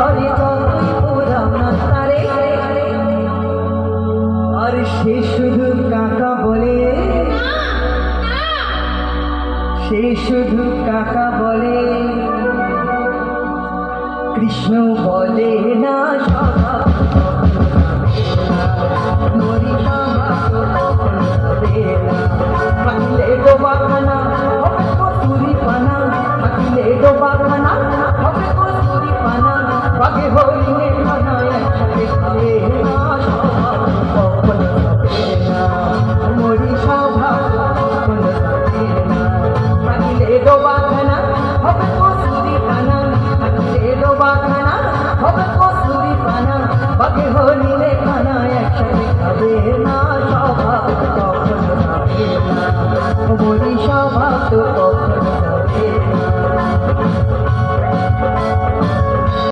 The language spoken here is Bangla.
ধরে আর সে শুধু কাকা বলে, সে শুধু কাকা বলে, কৃষ্ণ বলে না হরি বাবা তো গো বাখানা